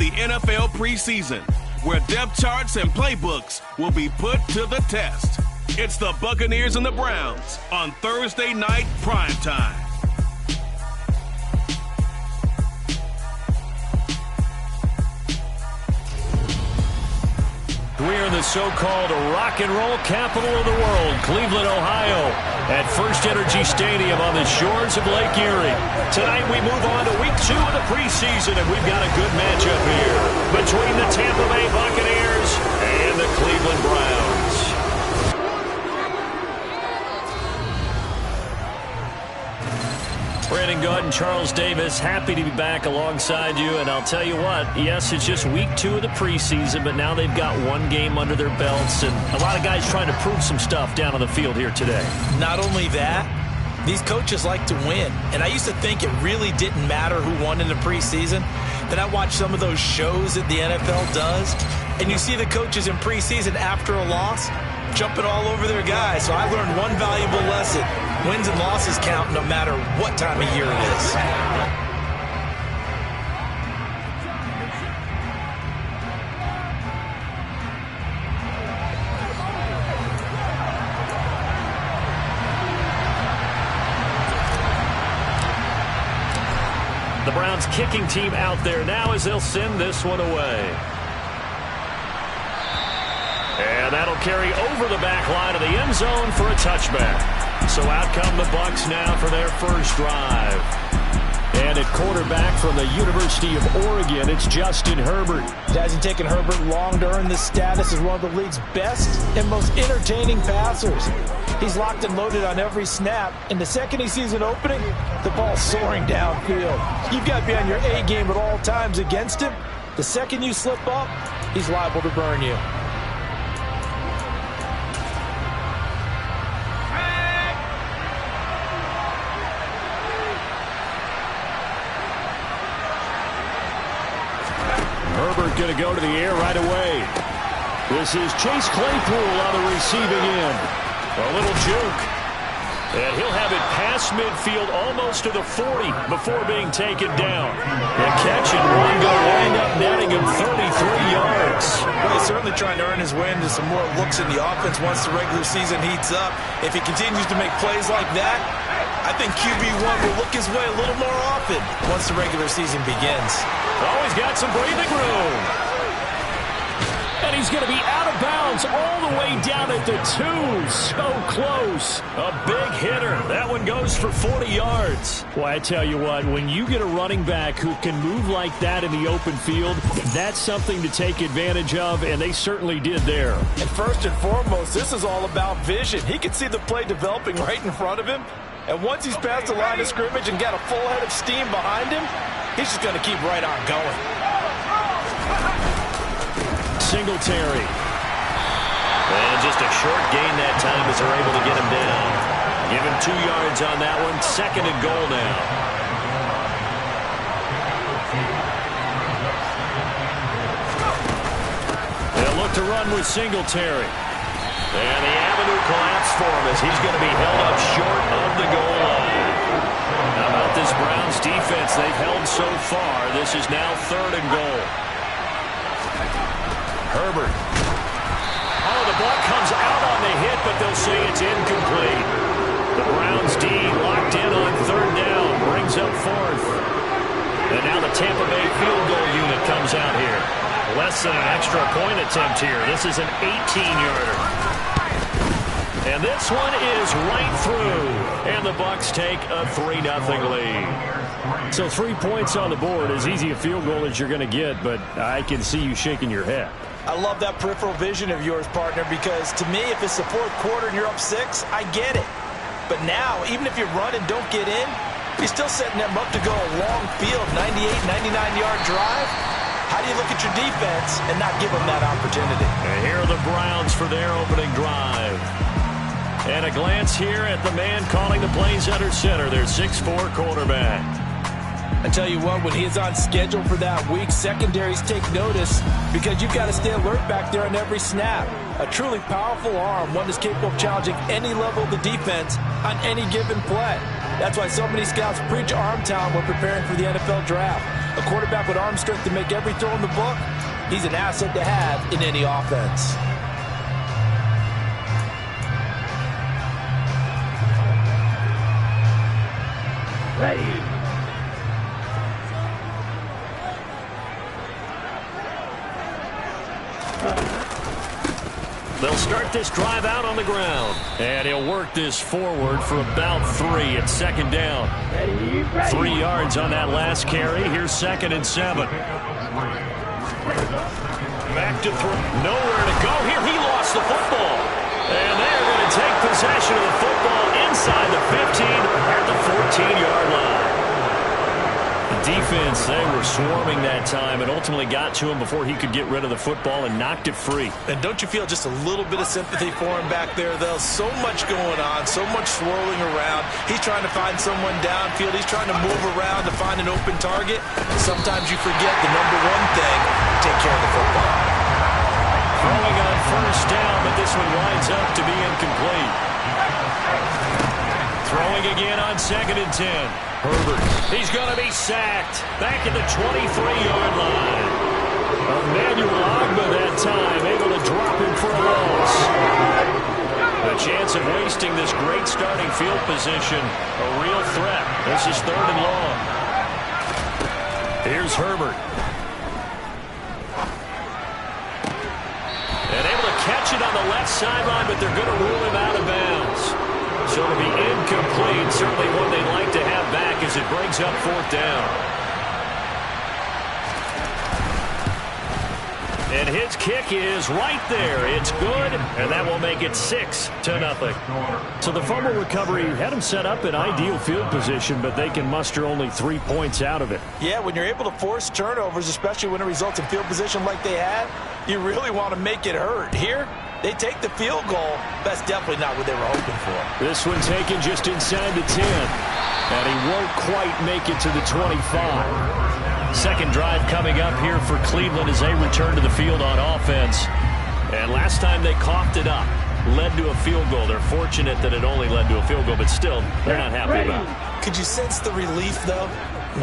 the NFL preseason, where depth charts and playbooks will be put to the test. It's the Buccaneers and the Browns on Thursday night primetime. We're in the so-called rock and roll capital of the world, Cleveland, Ohio, at First Energy Stadium on the shores of Lake Erie. Tonight we move on to week 2 of the preseason, and we've got a good matchup here between the Tampa Bay Buccaneers and the Cleveland Browns. Brandon Gaud and Charles Davis, happy to be back alongside you. And I'll tell you what, yes, it's just week 2 of the preseason, but now they've got one game under their belts. And a lot of guys trying to prove some stuff down on the field here today. Not only that, these coaches like to win. And I used to think it really didn't matter who won in the preseason. Then I watched some of those shows that the NFL does. And you see the coaches in preseason after a loss jumping all over their guys. So I learned one valuable lesson. Wins and losses count no matter what time of year it is. The Browns kicking team out there now as they'll send this one away. And that'll carry over the back line of the end zone for a touchback. So out come the Bucs now for their first drive. And at quarterback from the University of Oregon, it's Justin Herbert. It hasn't taken Herbert long to earn this status as one of the league's best and most entertaining passers. He's locked and loaded on every snap. And the second he sees an opening, the ball's soaring downfield. You've got to be on your A game at all times against him. The second you slip up, he's liable to burn you. Herbert going to go to the air right away. This is Chase Claypool on the receiving end. A little juke. And he'll have it past midfield almost to the 40 before being taken down. The catch and run go wind up netting him 33 yards. Well, he's certainly trying to earn his way into some more looks in the offense once the regular season heats up. If he continues to make plays like that, I think QB1 will look his way a little more often once the regular season begins. Oh, he's got some breathing room. And he's going to be out of bounds all the way down at the 2. So close. A big hitter. That one goes for 40 yards. Well, I tell you what, when you get a running back who can move like that in the open field, that's something to take advantage of, and they certainly did there. And first and foremost, this is all about vision. He can see the play developing right in front of him. And once he's past the line of scrimmage and got a full head of steam behind him, he's just going to keep right on going. Singletary. And just a short gain that time as they're able to get him down. Give him 2 yards on that one. 2nd and goal now. They'll look to run with Singletary. And the avenue collapsed for him as he's going to be held up short of the goal line. How about this Browns defense they've held so far? This is now 3rd and goal. Herbert. Oh, the ball comes out on the hit, but they'll say it's incomplete. The Browns D locked in on 3rd down, brings up 4th. And now the Tampa Bay field goal unit comes out here. Less than an extra point attempt here. This is an 18-yarder. And this one is right through. And the Bucs take a 3-0 lead. So 3 points on the board, as easy a field goal as you're going to get, but I can see you shaking your head. I love that peripheral vision of yours, partner, because to me, if it's the 4th quarter and you're up 6, I get it. But now, even if you run and don't get in, you're still setting them up to go a long field, 98, 99-yard drive. How do you look at your defense and not give them that opportunity? And here are the Browns for their opening drive. And a glance here at the man calling the plays under center, their 6'4" quarterback. I tell you what, when he's on schedule for that week, secondaries take notice because you've got to stay alert back there on every snap. A truly powerful arm, one that's capable of challenging any level of the defense on any given play. That's why so many scouts preach arm talent when preparing for the NFL draft. A quarterback with arm strength to make every throw in the book, he's an asset to have in any offense. Ready. They'll start this drive out on the ground. And he'll work this forward for about 3 at second down. 3 yards on that last carry. Here's 2nd and 7. Back to throw. Nowhere to go here. He lost the football. And they're going to take possession of the football inside the 15 at the 14-yard line. The defense, they were swarming that time and ultimately got to him before he could get rid of the football and knocked it free. And don't you feel just a little bit of sympathy for him back there, though? So much going on, so much swirling around. He's trying to find someone downfield. He's trying to move around to find an open target. Sometimes you forget the number one thing, take care of the football. Throwing on first down, but this one winds up to be incomplete. Throwing again on 2nd and 10. Herbert, he's going to be sacked. Back at the 23-yard line. Emmanuel Ogba that time, able to drop him for a loss. The chance of wasting this great starting field position, a real threat. This is 3rd and long. Here's Herbert. And able to catch it on the left sideline, but they're going to rule him out of bounds. So it'll be incomplete. Certainly one they'd like to have back as it brings up 4th down. And his kick is right there. It's good, and that will make it 6-0. So the fumble recovery had him set up in ideal field position, but they can muster only 3 points out of it. Yeah, when you're able to force turnovers, especially when it results in field position like they had, you really want to make it hurt. Here, they take the field goal. That's definitely not what they were hoping for. This one taken just inside the 10. And he won't quite make it to the 25. Second drive coming up here for Cleveland as they return to the field on offense. And last time they coughed it up, led to a field goal. They're fortunate that it only led to a field goal, but still, they're not happy about it. Could you sense the relief, though,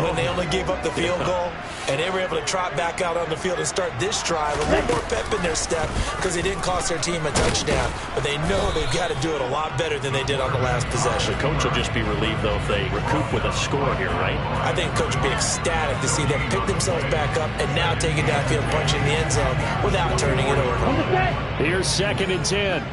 when they only gave up the field goal? And they were able to trot back out on the field and start this drive. A little more pep in their step because they didn't cost their team a touchdown. But they know they've got to do it a lot better than they did on the last possession. The coach will just be relieved, though, if they recoup with a score here, right? I think the coach will be ecstatic to see them pick themselves back up and now take it downfield, punching the end zone without turning it over. Here's 2nd and 10.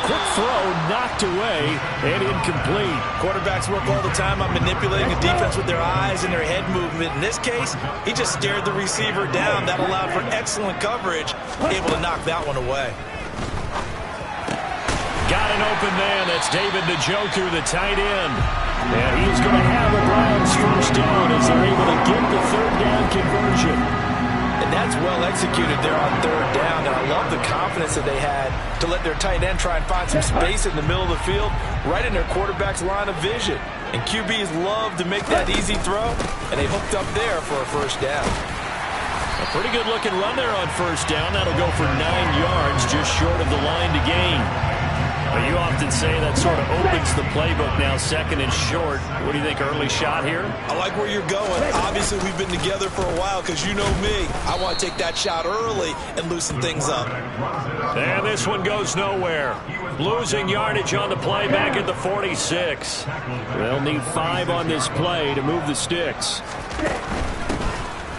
Quick throw, knocked away, and incomplete. Quarterbacks work all the time on manipulating a defense with their eyes and their head movement. In this case, he just stared the receiver down. That allowed for excellent coverage, able to knock that one away. Got an open man. That's David Njoku, the tight end. And he's going to have a Browns first down as they're able to get the 3rd down conversion. And that's well executed there on 3rd down. And I love the confidence that they had to let their tight end try and find some space in the middle of the field, right in their quarterback's line of vision. And QBs love to make that easy throw, and they hooked up there for a first down. A pretty good looking run there on first down. That'll go for 9 yards, just short of the line to gain. Well, you often say that sort of opens the playbook now, 2nd and short. What do you think, early shot here? I like where you're going. Obviously, we've been together for a while because you know me. I want to take that shot early and loosen things up. And this one goes nowhere. Losing yardage on the play back at the 46. They'll need 5 on this play to move the sticks.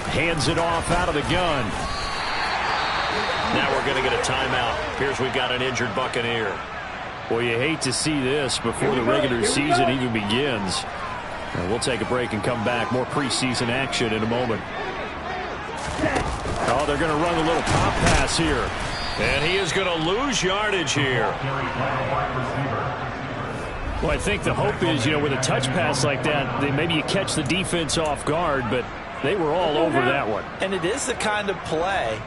Hands it off out of the gun. Now we're going to get a timeout. Here's we've got an injured Buccaneer. Well, you hate to see this before the regular season even begins. We'll take a break and come back. More preseason action in a moment. Oh, they're going to run a little pop pass here. And he is going to lose yardage here. Well, I think the hope is, with a touch pass like that, maybe you catch the defense off guard, but they were all over that one. And it is the kind of play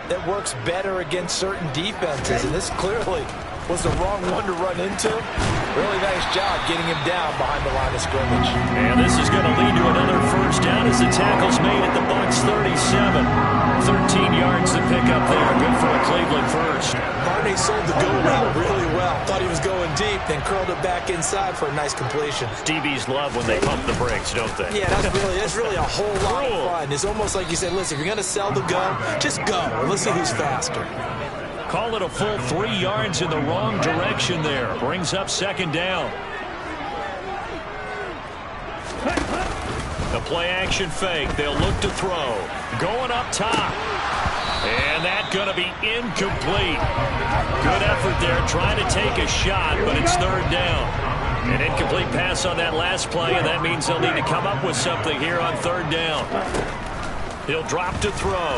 that works better against certain defenses, and this clearly was the wrong one to run into. Really nice job getting him down behind the line of scrimmage. And this is going to lead to another first down as as the tackle's made at the Bucs 37. 13 yards to pick up there. Good for a Cleveland first. Barney sold the go route really well. Thought he was going deep, then curled it back inside for a nice completion. DBs love when they pump the brakes, don't they? Yeah, that's really a whole lot of fun. It's almost like you said, listen, if you're going to sell the go, just go. And let's see who's faster. Call it a full 3 yards in the wrong direction there. Brings up second down. The play-action fake. They'll look to throw. Going up top. And that's going to be incomplete. Good effort there trying to take a shot, but it's third down. An incomplete pass on that last play, and that means they'll need to come up with something here on third down. He'll drop to throw.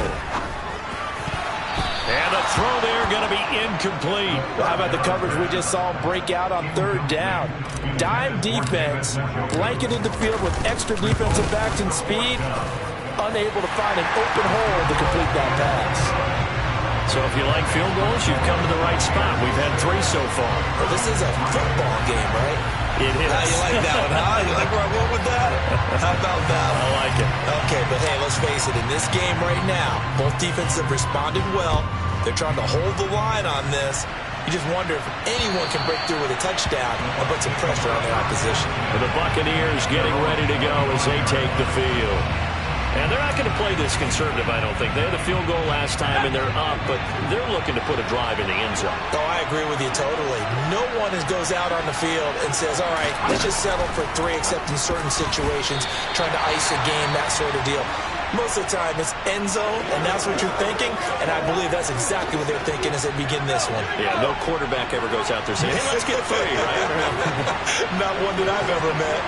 And the throw there going to be incomplete. Well, how about the coverage we just saw him break out on third down? Dime defense, blanketed the field with extra defensive backs and speed, unable to find an open hole to complete that pass. So if you like field goals, you've come to the right spot. We've had 3 so far. Well, this is a football game, right? It is. How you like that one, huh? You like where I went with that? How about that one? I like it. Okay, but hey, let's face it. In this game right now, both defenses have responded well. They're trying to hold the line on this. You just wonder if anyone can break through with a touchdown and put some pressure on their opposition. And the Buccaneers getting ready to go as they take the field. And they're not going to play this conservative, I don't think. They had a field goal last time, and they're up, but they're looking to put a drive in the end zone. Oh, I agree with you totally. No one goes out on the field and says, all right, let's just settle for 3, except in certain situations, trying to ice a game, that sort of deal. Most of the time, it's end zone, and that's what you're thinking, and I believe that's exactly what they're thinking as they begin this one. Yeah, no quarterback ever goes out there saying, hey, let's get 3, right? Not one that I've ever met.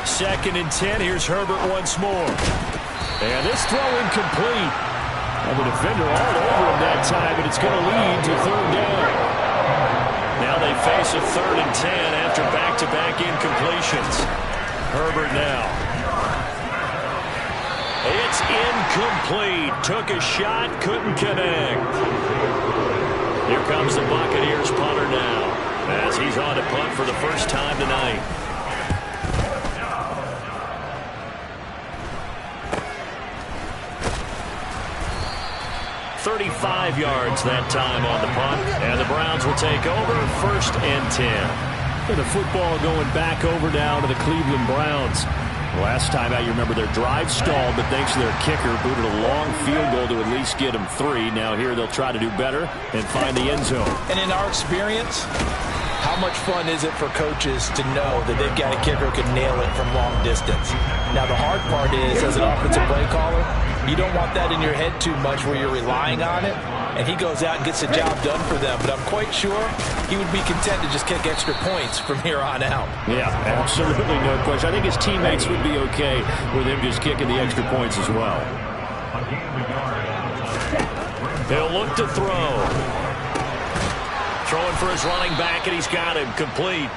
2nd and 10. Here's Herbert once more. And this throw incomplete. And the defender all over him that time, but it's going to lead to third down. Now they face a 3rd and 10 after back-to-back incompletions. Herbert now. It's incomplete. Took a shot, couldn't connect. Here comes the Buccaneers punter now, as he's on to punt for the first time tonight. 35 yards that time on the punt, and the Browns will take over 1st and 10. And the football going back over now to the Cleveland Browns. Last time out, you remember their drive stalled, but thanks to their kicker, booted a long field goal to at least get them 3. Now here they'll try to do better and find the end zone. And in our experience, how much fun is it for coaches to know that they've got a kicker who can nail it from long distance? Now the hard part is, as an offensive play caller, you don't want that in your head too much where you're relying on it, and he goes out and gets the job done for them. But I'm quite sure he would be content to just kick extra points from here on out. Yeah, absolutely, no question. I think his teammates would be okay with him just kicking the extra points as well. He'll look to throw. Throwing for his running back, and he's got him complete.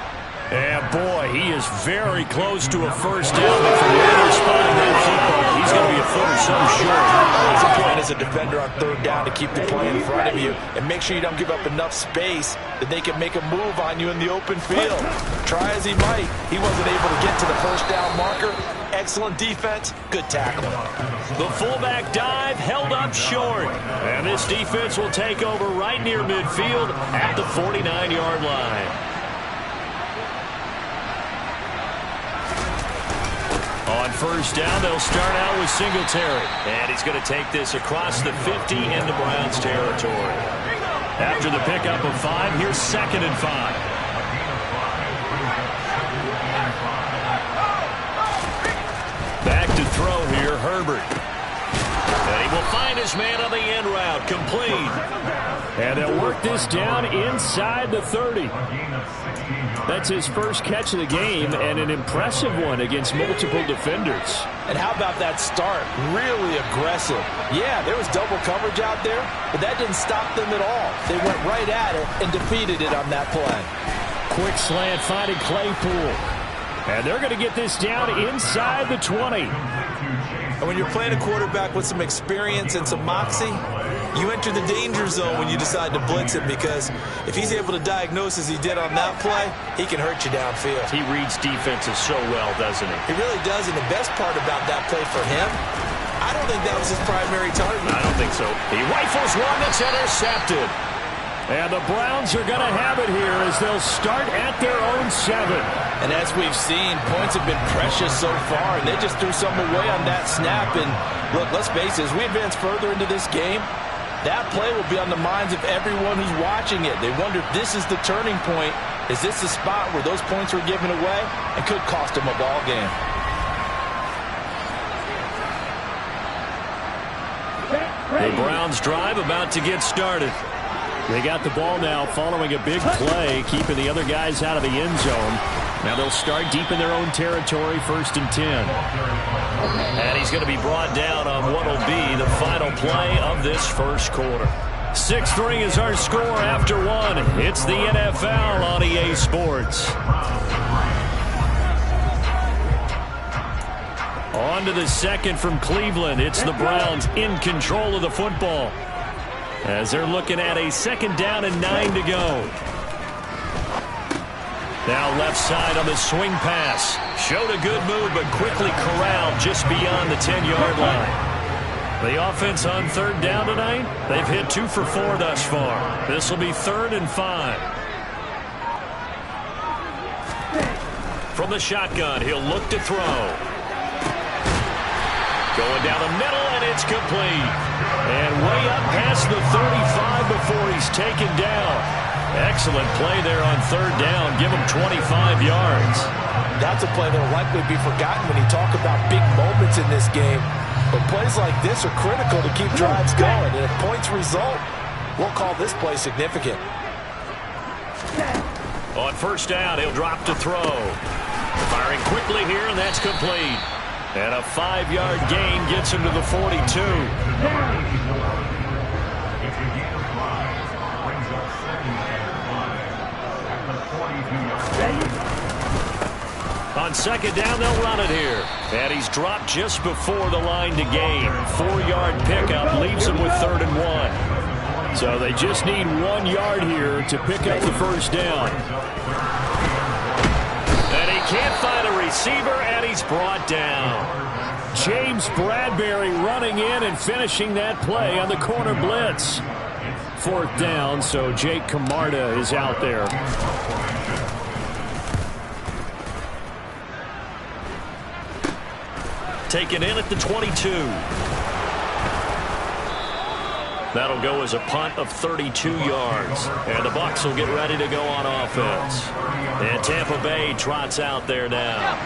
And boy, he is very close to a first down. But from where they're spotting that football, he's going to be a foot or so short. It's important as a defender on third down to keep the play in front of you and make sure you don't give up enough space that they can make a move on you in the open field. Try as he might, he wasn't able to get to the first down marker. Excellent defense, good tackle. The fullback dive held up short. And this defense will take over right near midfield at the 49-yard line. On first down, they'll start out with Singletary. And he's going to take this across the 50 into Browns territory. After the pickup of 5, here's 2nd and 5. Back to throw here, Herbert. And he will find his man on the end route, complete. And they'll work this down inside the 30. That's his first catch of the game, and an impressive one against multiple defenders. And how about that start? Really aggressive. Yeah, there was double coverage out there, but that didn't stop them at all. They went right at it and defeated it on that play. Quick slant finding Claypool. And they're going to get this down inside the 20. And when you're playing a quarterback with some experience and some moxie, You enter the danger zone when you decide to blitz him, because if he's able to diagnose as he did on that play, he can hurt you downfield. He reads defenses so well, doesn't he? He really does, and the best part about that play for him, I don't think that was his primary target. I don't think so. He rifles one that's intercepted. And the Browns are going to have it here as they'll start at their own 7. And as we've seen, points have been precious so far, and they just threw some away on that snap. And look, let's face it, as we advance further into this game, that play will be on the minds of everyone who's watching it. They wonder if this is the turning point. Is this the spot where those points were given away and could cost them a ball game? The Browns drive about to get started. They got the ball now following a big play, keeping the other guys out of the end zone. Now they'll start deep in their own territory, 1st and 10. And he's going to be brought down on what will be the final play of this first quarter. 6-3 is our score after 1. It's the NFL on EA Sports. On to the second from Cleveland. It's the Browns in control of the football, as they're looking at a 2nd down and 9 to go. Now left side on the swing pass. Showed a good move, but quickly corralled just beyond the 10-yard line. The offense on 3rd down tonight, they've hit 2 for 4 thus far. This will be 3rd and 5. From the shotgun, he'll look to throw. Going down the middle, and it's complete. And way up past the 35 before he's taken down. Excellent play there on 3rd down. Give him 25 yards. That's a play that will likely be forgotten when you talk about big moments in this game. But plays like this are critical to keep drives going. And if points result, we'll call this play significant. On 1st down, he'll drop to throw. Firing quickly here, and that's complete. And a 5-yard gain gets him to the 42. On 2nd down, they'll run it here. And he's dropped just before the line to gain. 4-yard pickup leaves him with 3rd and 1. So they just need 1 yard here to pick up the 1st down. And he can't find a receiver, and he's brought down. James Bradbury running in and finishing that play on the corner blitz. 4th down, so Jake Camarda is out there. Taken in at the 22. That'll go as a punt of 32 yards. And the Bucs will get ready to go on offense. And Tampa Bay trots out there now.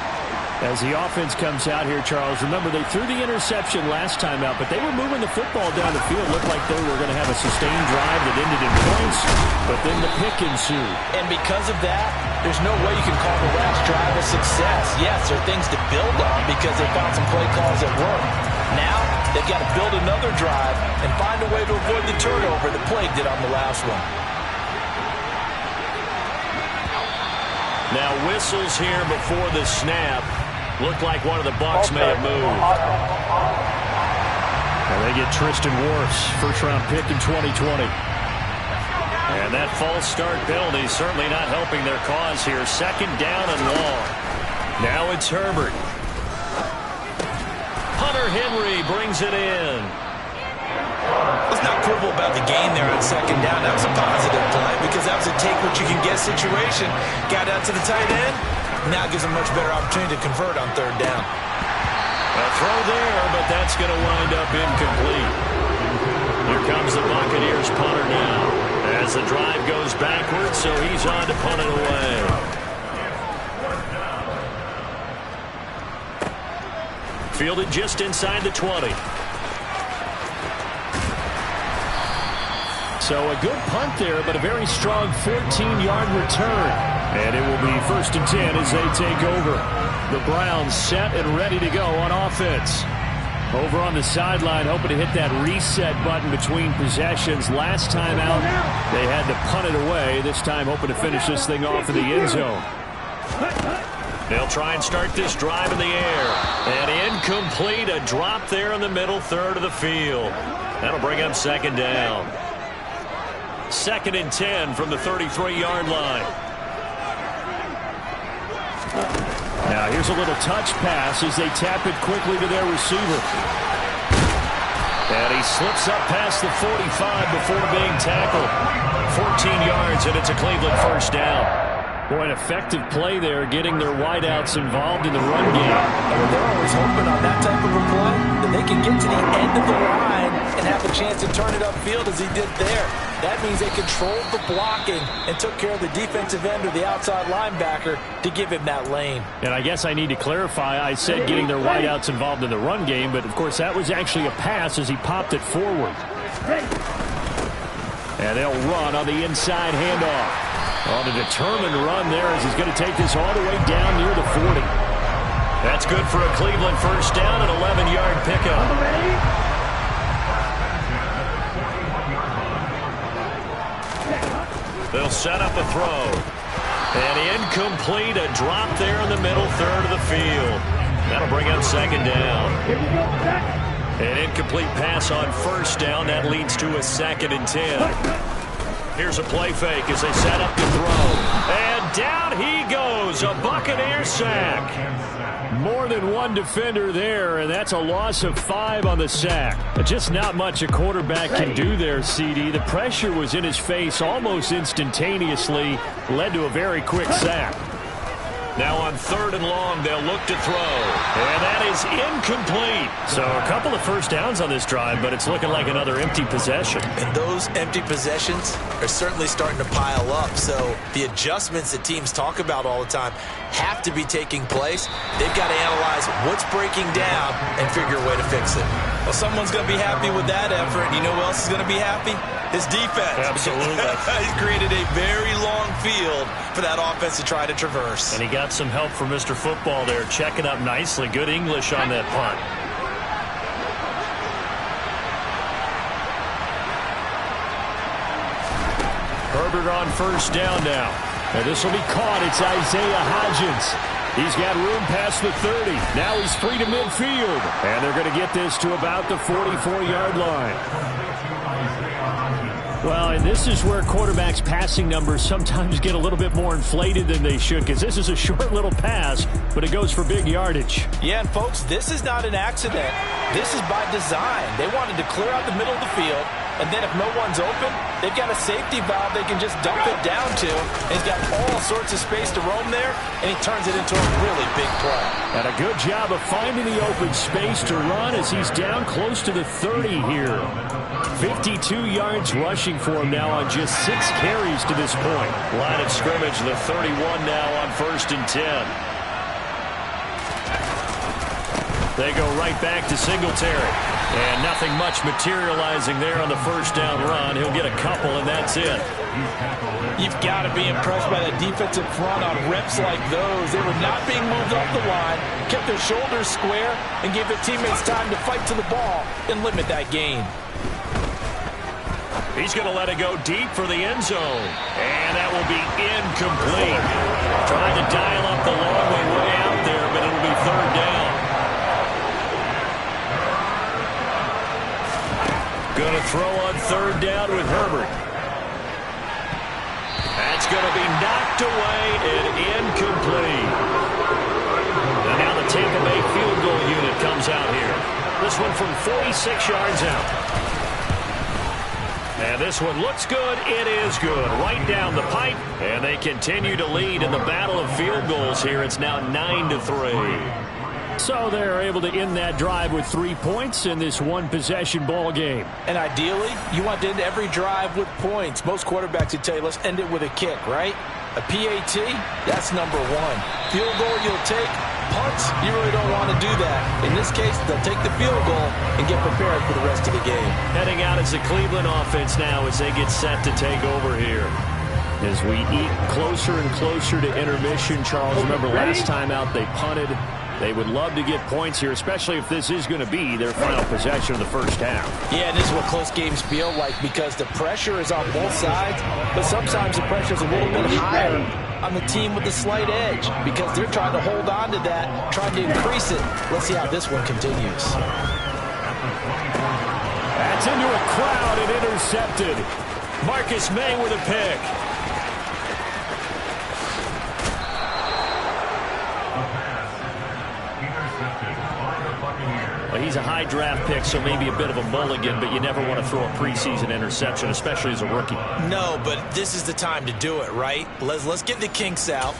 As the offense comes out here, Charles, remember they threw the interception last time out, but they were moving the football down the field. Looked like they were going to have a sustained drive that ended in points, but then the pick ensued. And because of that, there's no way you can call the last drive a success. Yes, there are things to build on because they found some play calls that work. Now, they've got to build another drive and find a way to avoid the turnover that plagued it on the last one. Now whistles here before the snap. Looked like one of the Bucs may have moved. And they get Tristan Wirfs, 1st-round pick in 2020. And that false start penalty certainly not helping their cause here. 2nd down and long. Now it's Herbert. Hunter Henry brings it in. Let's not quibble about the gain there on 2nd down. That was a positive play because that was a take-what-you-can-get situation. Got out to the tight end. Now gives a much better opportunity to convert on 3rd down. A throw there, but that's going to wind up incomplete. Here comes the Buccaneers punter now. As the drive goes backwards, so he's on to punt it away. Fielded just inside the 20. So a good punt there, but a very strong 14-yard return. And it will be 1st and 10 as they take over. The Browns set and ready to go on offense. Over on the sideline, hoping to hit that reset button between possessions. Last time out, they had to punt it away. This time, hoping to finish this thing off in the end zone. They'll try and start this drive in the air. And incomplete, a drop there in the middle third of the field. That'll bring up second down. 2nd and 10 from the 33-yard line. Now here's a little touch pass as they tap it quickly to their receiver. And he slips up past the 45 before being tackled. 14 yards, and it's a Cleveland first down. Boy, an effective play there, getting their wideouts involved in the run game. And they're always hoping on that type of a play that they can get to the end of the line and have a chance to turn it upfield as he did there. That means they controlled the blocking and took care of the defensive end or the outside linebacker to give him that lane. And I guess I need to clarify, I said getting their wideouts involved in the run game, but of course that was actually a pass as he popped it forward. And they'll run on the inside handoff. On a determined run there as he's going to take this all the way down near the 40. That's good for a Cleveland first down, an 11-yard pickup. They'll set up a throw. And incomplete, a drop there in the middle third of the field. That'll bring up second down. An incomplete pass on first down. That leads to a 2nd and 10. Here's a play fake as they set up to throw. And down he goes, a Buccaneers sack. More than one defender there, and that's a loss of 5 on the sack. Just not much a quarterback can do there, CD. The pressure was in his face almost instantaneously, led to a very quick sack. Now on 3rd and long, they'll look to throw. And that is incomplete. So a couple of first downs on this drive, but it's looking like another empty possession. And those empty possessions are certainly starting to pile up. So the adjustments that teams talk about all the time have to be taking place. They've got to analyze what's breaking down and figure a way to fix it. Well, someone's going to be happy with that effort. You know who else is going to be happy? His defense. Absolutely. He's created a very long field for that offense to try to traverse. And he got some help from Mr. Football there, checking up nicely. Good English on that punt. Herbert on first down now. And this will be caught. It's Isaiah Hodgins. He's got room past the 30. Now he's free to midfield. And they're going to get this to about the 44-yard line. Well, and this is where quarterbacks' passing numbers sometimes get a little bit more inflated than they should, because this is a short little pass, but it goes for big yardage. Yeah, and folks, this is not an accident. This is by design. They wanted to clear out the middle of the field, and then if no one's open, they've got a safety valve they can just dump it down to, and he's got all sorts of space to roam there, and he turns it into a really big play. And a good job of finding the open space to run as he's down close to the 30 here. 52 yards rushing for him now on just 6 carries to this point. Line of scrimmage, the 31 now on 1st and 10. They go right back to Singletary. And nothing much materializing there on the first down run. He'll get a couple, and that's it. You've got to be impressed by that defensive front on reps like those. They were not being moved off the line, kept their shoulders square, and gave their teammates time to fight to the ball and limit that gain. He's going to let it go deep for the end zone. And that will be incomplete. Trying to dial up the long way out there, but it'll be 3rd down. Going to throw on 3rd down with Herbert. That's going to be knocked away and incomplete. And now the Tampa Bay field goal unit comes out here. This one from 46 yards out. And this one looks good. It is good. Right down the pipe. And they continue to lead in the battle of field goals here. It's now 9-3. So they're able to end that drive with 3 points in this one-possession ball game. And ideally, you want to end every drive with points. Most quarterbacks would tell you, let's end it with a kick, right? A PAT, that's number 1. Field goal you'll take. Punts, you really don't want to do that. In this case, they'll take the field goal and get prepared for the rest of the game. Heading out as the Cleveland offense now as they get set to take over here. As we eat closer and closer to intermission, Charles, remember last time out they punted. They would love to get points here, especially if this is going to be their final possession of the first half. Yeah, and this is what close games feel like because the pressure is on both sides, but sometimes the pressure is a little bit higher on the team with the slight edge because they're trying to hold on to that, trying to increase it. Let's see how this one continues. That's into a crowd and intercepted. Marcus May with a pick. Well, he's a high draft pick, so maybe a bit of a mulligan, but you never want to throw a preseason interception, especially as a rookie. No, but this is the time to do it, right? Let's get the kinks out.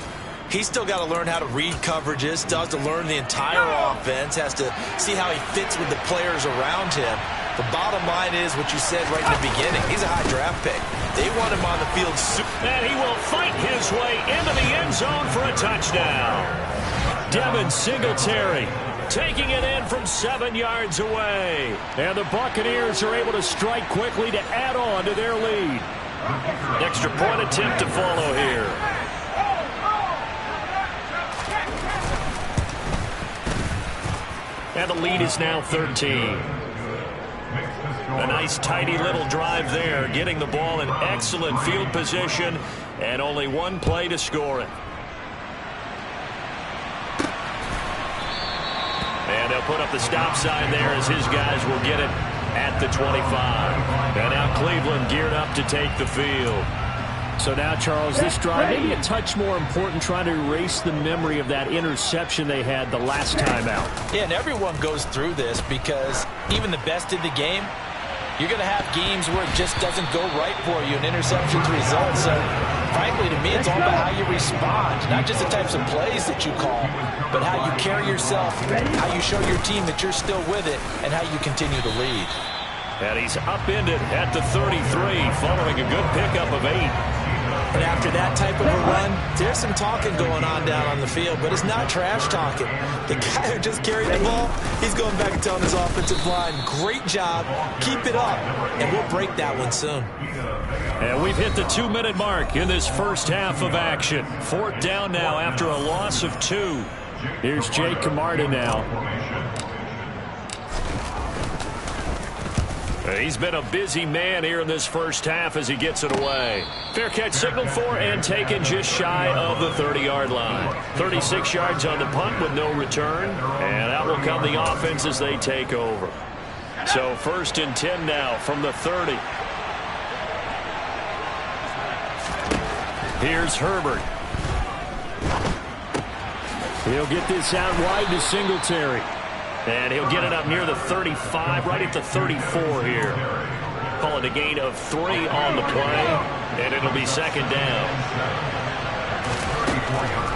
He's still got to learn how to read coverages, still has to learn the entire offense, has to see how he fits with the players around him. The bottom line is what you said right in the beginning. He's a high draft pick. They want him on the field soon. And he will fight his way into the end zone for a touchdown. Devin Singletary taking it in from 7 yards away. And the Buccaneers are able to strike quickly to add on to their lead. Extra point attempt to follow here. And the lead is now 13. A nice, tidy little drive there, getting the ball in excellent field position, and only one play to score it. And they'll put up the stop sign there as his guys will get it at the 25. And now Cleveland geared up to take the field. So now, Charles, this drive maybe a touch more important, trying to erase the memory of that interception they had the last time out. Yeah, and everyone goes through this because even the best in the game, you're going to have games where it just doesn't go right for you, and interceptions result. So, frankly, to me, it's all about how you respond, not just the types of plays that you call, but how you carry yourself, how you show your team that you're still with it, and how you continue to lead. And he's upended at the 33, following a good pickup of 8. And after that type of a run, there's some talking going on down on the field, but it's not trash talking. The guy who just carried the ball, he's going back and telling his offensive line, great job, keep it up, and we'll break that one soon. And we've hit the 2-minute mark in this first half of action. 4th down now after a loss of 2. Here's Jake Camarda now. He's been a busy man here in this first half as he gets it away. Fair catch signaled for and taken just shy of the 30-yard line. 36 yards on the punt with no return. And out will come the offense as they take over. So 1st and 10 now from the 30. Here's Herbert. He'll get this out wide to Singletary. And he'll get it up near the 35, right at the 34 here. Call it a gain of 3 on the play, and it'll be 2nd down.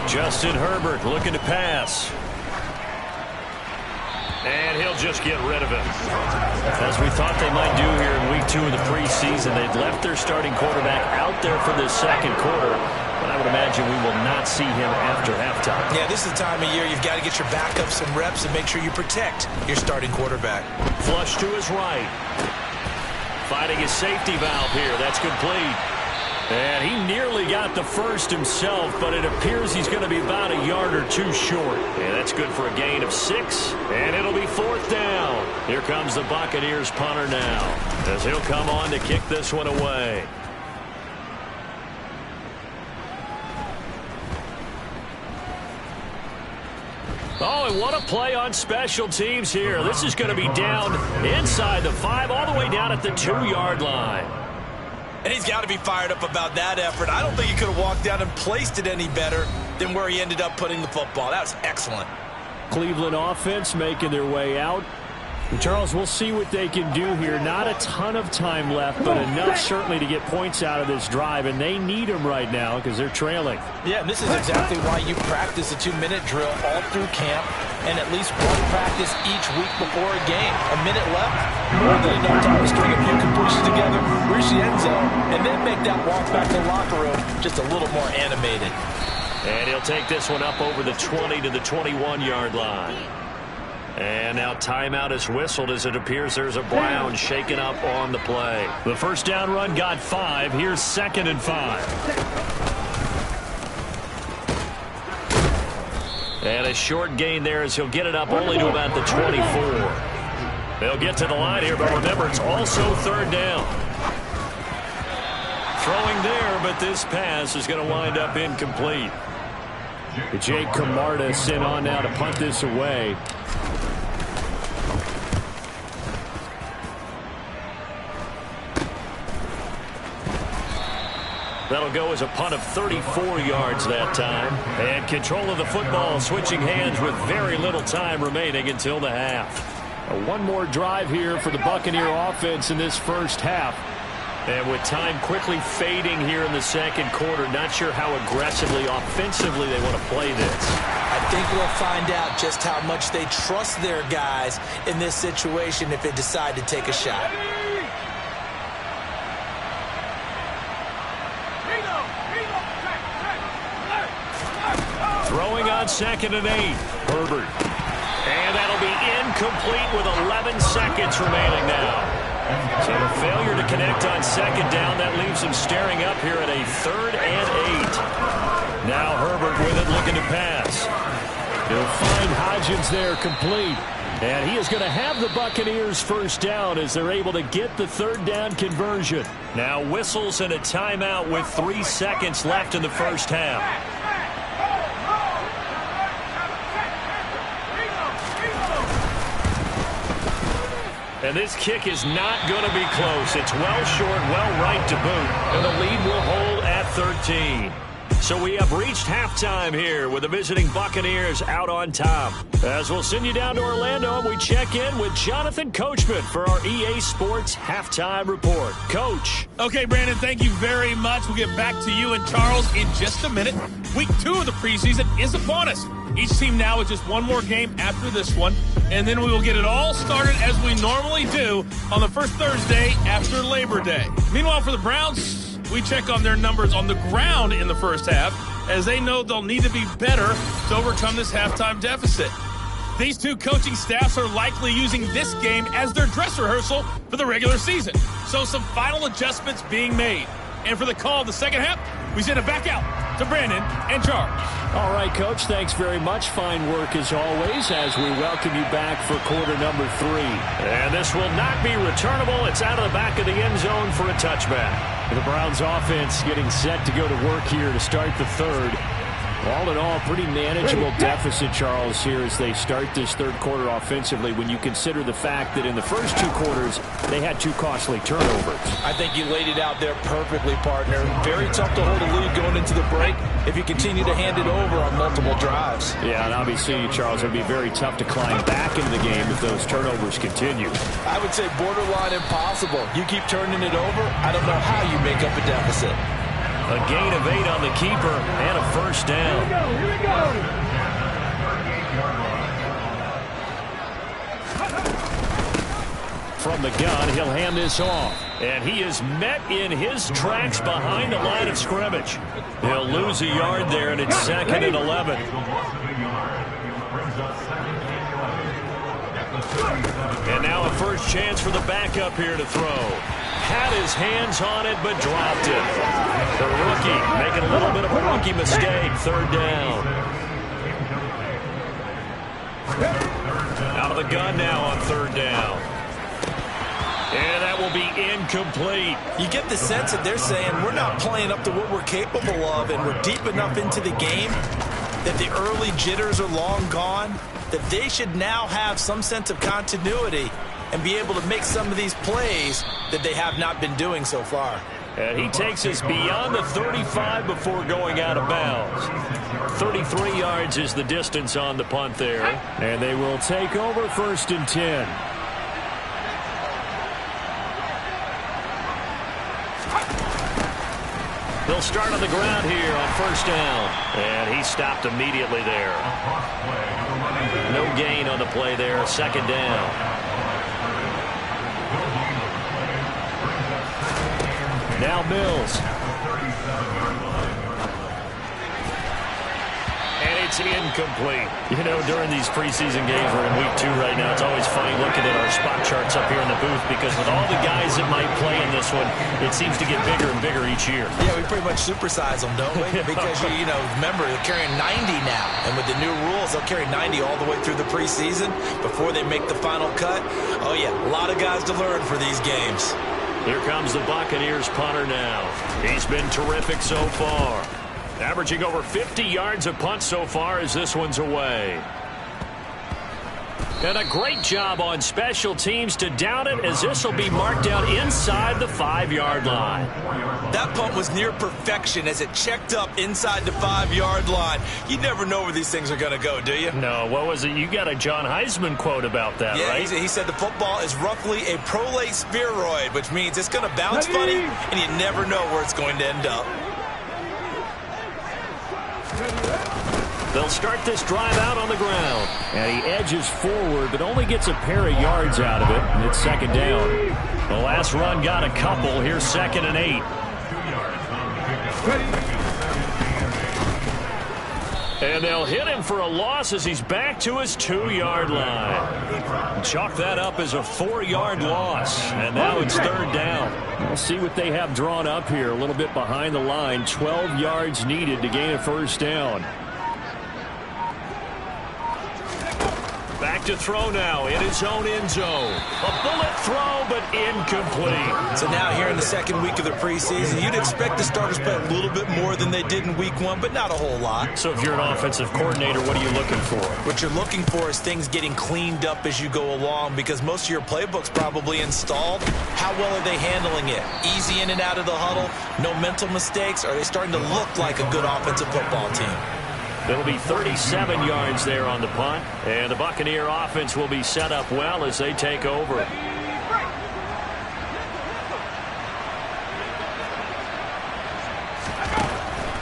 Justin Herbert looking to pass. And he'll just get rid of it. As we thought they might do here in week 2 of the preseason, they've left their starting quarterback out there for this second quarter. But I would imagine we will not see him after halftime. Yeah, this is the time of year you've got to get your backup some reps and make sure you protect your starting quarterback. Flush to his right. Finding his safety valve here. That's complete. And he nearly got the first himself, but it appears he's going to be about a yard or 2 short. And that's good for a gain of 6. And it'll be 4th down. Here comes the Buccaneers punter now, as he'll come on to kick this one away. Oh, and what a play on special teams here. This is going to be down inside the 5, all the way down at the 2-yard line. And he's got to be fired up about that effort. I don't think he could have walked down and placed it any better than where he ended up putting the football. That was excellent. Cleveland offense making their way out. And Charles, we'll see what they can do here. Not a ton of time left, but enough certainly to get points out of this drive, and they need them right now because they're trailing. Yeah, and this is exactly why you practice a 2-minute drill all through camp and at least one practice each week before a game. A minute left, more than enough time to string a few completions together, reach the end zone, and then make that walk back to the locker room just a little more animated. And he'll take this one up over the 20 to the 21-yard line. And now timeout is whistled as it appears there's a Brown shaken up on the play. The first down run got 5. Here's 2nd and 5. And a short gain there as he'll get it up only to about the 24. They'll get to the line here, but remember, it's also third down. Throwing there, but this pass is going to wind up incomplete. Jake Camarda sent on now to punt this away. That'll go as a punt of 34 yards that time. And control of the football switching hands with very little time remaining until the half. One more drive here for the Buccaneer offense in this first half. And with time quickly fading here in the second quarter, not sure how aggressively, offensively they want to play this. I think we'll find out just how much they trust their guys in this situation if they decide to take a shot. Throwing on 2nd and 8. Herbert. And that'll be incomplete with 11 seconds remaining now. So a failure to connect on 2nd down. That leaves him staring up here at a 3rd and 8. Now Herbert with it looking to pass. He'll find Hodgins there complete. And he is going to have the Buccaneers first down as they're able to get the 3rd down conversion. Now whistles and a timeout with 3 seconds left in the first half. And this kick is not going to be close. It's well short, well right to boot. And the lead will hold at 13. So we have reached halftime here with the visiting Buccaneers out on top. As we'll send you down to Orlando, we check in with Jonathan Coachman for our EA Sports Halftime Report. Coach. Okay, Brandon, thank you very much. We'll get back to you and Charles in just a minute. Week 2 of the preseason is upon us. Each team now with just one more game after this one, and then we will get it all started as we normally do on the first Thursday after Labor Day. Meanwhile, for the Browns, we check on their numbers on the ground in the first half, as they know they'll need to be better to overcome this halftime deficit. These two coaching staffs are likely using this game as their dress rehearsal for the regular season. So some final adjustments being made. And for the call of the second half, we send it back out to Brandon and Charles. All right, Coach, thanks very much. Fine work as always as we welcome you back for quarter number 3. And this will not be returnable. It's out of the back of the end zone for a touchback. The Browns offense getting set to go to work here to start the 3rd. All in all, pretty manageable deficit, Charles, here as they start this 3rd quarter offensively when you consider the fact that in the first 2 quarters, they had 2 costly turnovers. I think you laid it out there perfectly, partner. Very tough to hold a lead going into the break if you continue to hand it over on multiple drives. Yeah, and obviously, Charles, it would be very tough to climb back into the game if those turnovers continue. I would say borderline impossible. You keep turning it over, I don't know how you make up a deficit. A gain of 8 on the keeper and a first down. Here we go. From the gun, he'll hand this off. And he is met in his tracks behind the line of scrimmage. He'll lose a yard there, and it's 2nd and 11. And now a first chance for the backup here to throw. Had his hands on it, but dropped it. The rookie making a little bit of a rookie mistake. 3rd down. Out of the gun now on 3rd down. And that will be incomplete. You get the sense that they're saying we're not playing up to what we're capable of, and we're deep enough into the game that the early jitters are long gone, that they should now have some sense of continuity and be able to make some of these plays that they have not been doing so far. And he takes us beyond the 35 before going out of bounds. 33 yards is the distance on the punt there. And they will take over 1st and 10. They'll start on the ground here on 1st down. And he stopped immediately there. No gain on the play there. 2nd down. Now Mills. And it's incomplete. You know, during these preseason games, we're in week 2 right now. It's always funny looking at our our spot charts up here in the booth because with all the guys that might play in this one, it seems to get bigger and bigger each year. Yeah, we pretty much supersize them, don't we? Because, remember, they're carrying 90 now. And with the new rules, they'll carry 90 all the way through the preseason before they make the final cut. Oh, yeah, a lot of guys to learn for these games. Here comes the Buccaneers punter now. He's been terrific so far. Averaging over 50 yards a punt so far as this one's away. And a great job on special teams to down it as this will be marked out inside the 5-yard line. That punt was near perfection as it checked up inside the 5-yard line. You never know where these things are going to go, do you? No, what was it? You got a John Heisman quote about that, right? He said the football is roughly a prolate spheroid, which means it's going to bounce funny, and you never know where it's going to end up. They'll start this drive out on the ground. And he edges forward, but only gets a pair of yards out of it, and it's second down. The last run got a couple. Here's 2nd and 8. And they'll hit him for a loss as he's back to his 2-yard line. Chalk that up as a 4-yard loss. And now it's 3rd down. We'll see what they have drawn up here. A little bit behind the line. 12 yards needed to gain a 1st down. Back to throw now in his own end zone. A bullet throw, but incomplete. So now here in the 2nd week of the preseason, you'd expect the starters to play a little bit more than they did in week 1, but not a whole lot. So if you're an offensive coordinator, what are you looking for? What you're looking for is things getting cleaned up as you go along because most of your playbook's probably installed. How well are they handling it? Easy in and out of the huddle? No mental mistakes? Are they starting to look like a good offensive football team? It'll be 37 yards there on the punt, and the Buccaneer offense will be set up well as they take over.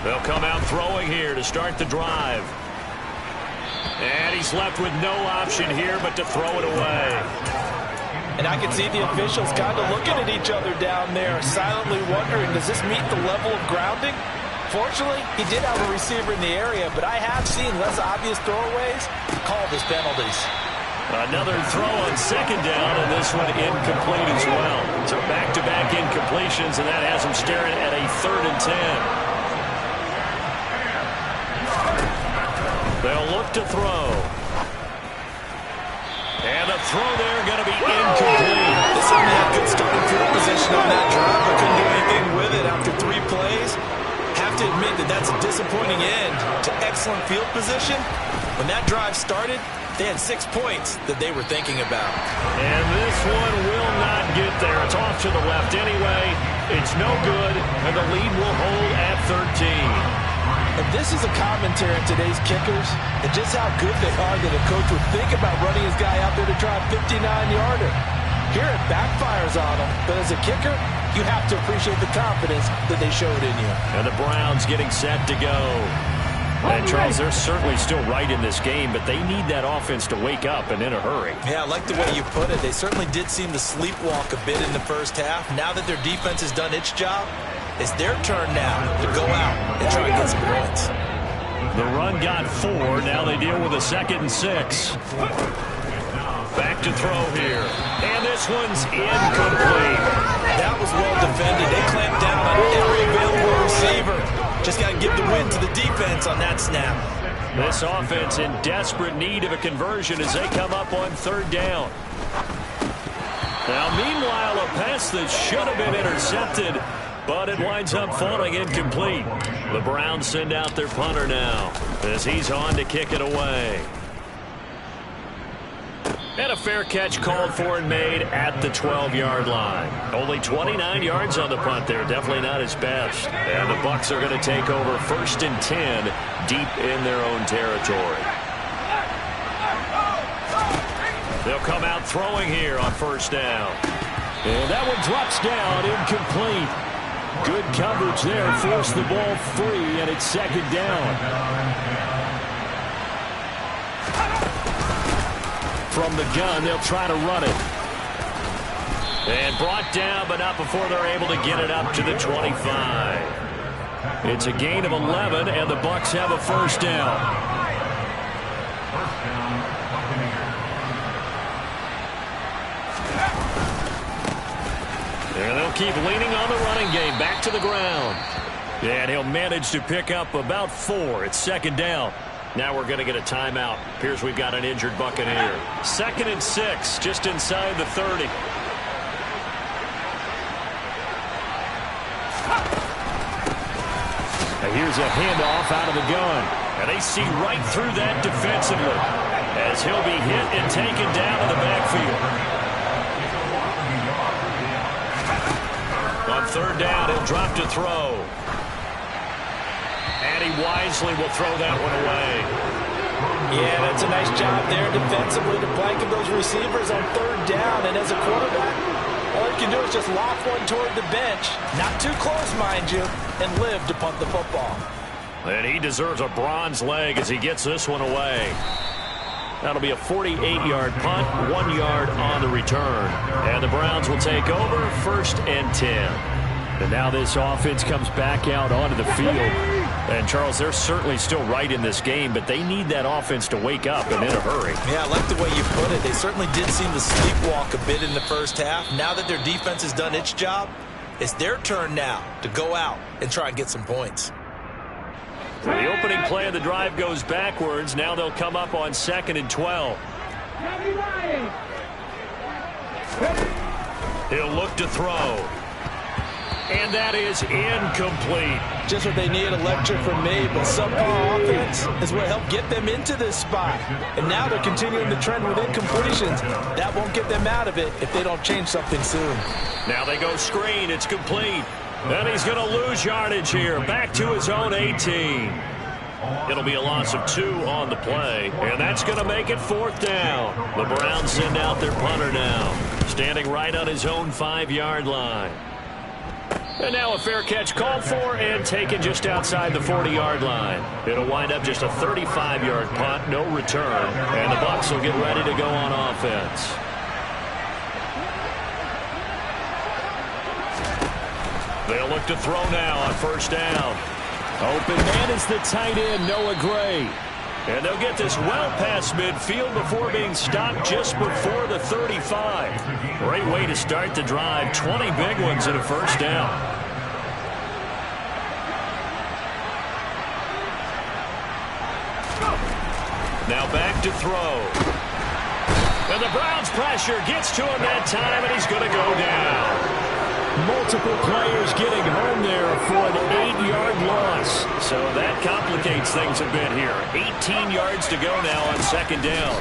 They'll come out throwing here to start the drive. And he's left with no option here but to throw it away. And I can see the officials kind of looking at each other down there, silently wondering, does this meet the level of grounding? Fortunately, he did have a receiver in the area, but I have seen less obvious throwaways called as penalties. Another throw on 2nd down, and this one incomplete as well. So back-to-back incompletions, and that has him staring at a 3rd and 10. They'll look to throw. And the throw there going to be incomplete. They certainly had good starting field position on that drive, but couldn't do anything with it after 3 plays. Have to admit that that's a disappointing end to excellent field position. When that drive started, they had 6 points that they were thinking about. And this one will not get there. It's off to the left anyway. It's no good, and the lead will hold at 13. And this is a commentary on today's kickers and just how good they are that a coach would think about running his guy out there to try a 59-yarder. Here it backfires on him, but as a kicker, you have to appreciate the confidence that they showed in you. And the Browns getting set to go. And, Charles, they're certainly still right in this game, but they need that offense to wake up and in a hurry. Yeah, I like the way you put it. They certainly did seem to sleepwalk a bit in the first half. Now that their defense has done its job, it's their turn now to go out and try and get some points. The run got 4. Now they deal with a 2nd and 6. Back to throw here. And this one's incomplete. That was well defended. They clamped down on every available receiver. Just got to give the win to the defense on that snap. This offense in desperate need of a conversion as they come up on 3rd down. Now, meanwhile, a pass that should have been intercepted, but it winds up falling incomplete. The Browns send out their punter now as he's on to kick it away. And a fair catch called for and made at the 12-yard line. Only 29 yards on the punt there. Definitely not his best. And the Bucs are going to take over 1st and 10 deep in their own territory. They'll come out throwing here on 1st down. And that one drops down, incomplete. Good coverage there. Forced the ball free, and it's 2nd down. From the gun, they'll try to run it. And brought down, but not before they're able to get it up to the 25. It's a gain of 11, and the Bucs have a 1st down. And they'll keep leaning on the running game. Back to the ground. And he'll manage to pick up about 4. It's second down. Now we're going to get a timeout. Appears we've got an injured Buccaneer. 2nd and 6, just inside the 30. And here's a handoff out of the gun. And they see right through that defensively as he'll be hit and taken down in the backfield. On 3rd down, he'll drop to throw. And he wisely will throw that one away. Yeah, that's a nice job there defensively to blanket those receivers on 3rd down. And as a quarterback, all you can do is just loft one toward the bench. Not too close, mind you, and live to punt the football. And he deserves a bronze leg as he gets this one away. That'll be a 48-yard punt, 1 yard on the return. And the Browns will take over 1st and 10. And now this offense comes back out onto the field. And, Charles, they're certainly still right in this game, but they need that offense to wake up and in a hurry. Yeah, I like the way you put it. They certainly did seem to sleepwalk a bit in the first half. Now that their defense has done its job, it's their turn now to go out and try and get some points. So the opening play of the drive goes backwards. Now they'll come up on 2nd and 12. He'll look to throw. And that is incomplete. Just what they need, a lecture from me, but subpar offense is what helped get them into this spot. And now they're continuing the trend with incompletions. That won't get them out of it if they don't change something soon. Now they go screen. It's complete. And he's going to lose yardage here. Back to his own 18. It'll be a loss of 2 on the play. And that's going to make it 4th down. The Browns send out their punter now. Standing right on his own 5-yard line. And now a fair catch called for and taken just outside the 40-yard line. It'll wind up just a 35-yard punt, no return. And the Bucs will get ready to go on offense. They'll look to throw now on 1st down. Open man is the tight end, Noah Gray. And they'll get this well past midfield before being stopped just before the 35. Great way to start the drive. 20 big ones in a 1st down. Now back to throw. And the Browns pressure gets to him that time, and he's going to go down. Multiple players getting home there for an 8-yard loss. So that complicates things a bit here. 18 yards to go now on 2nd down.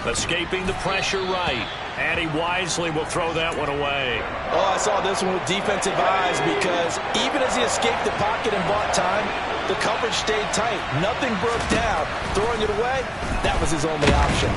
Escaping the pressure right. And he wisely will throw that one away. Oh, I saw this one with defensive eyes because even as he escaped the pocket and bought time, the coverage stayed tight. Nothing broke down. Throwing it away, that was his only option.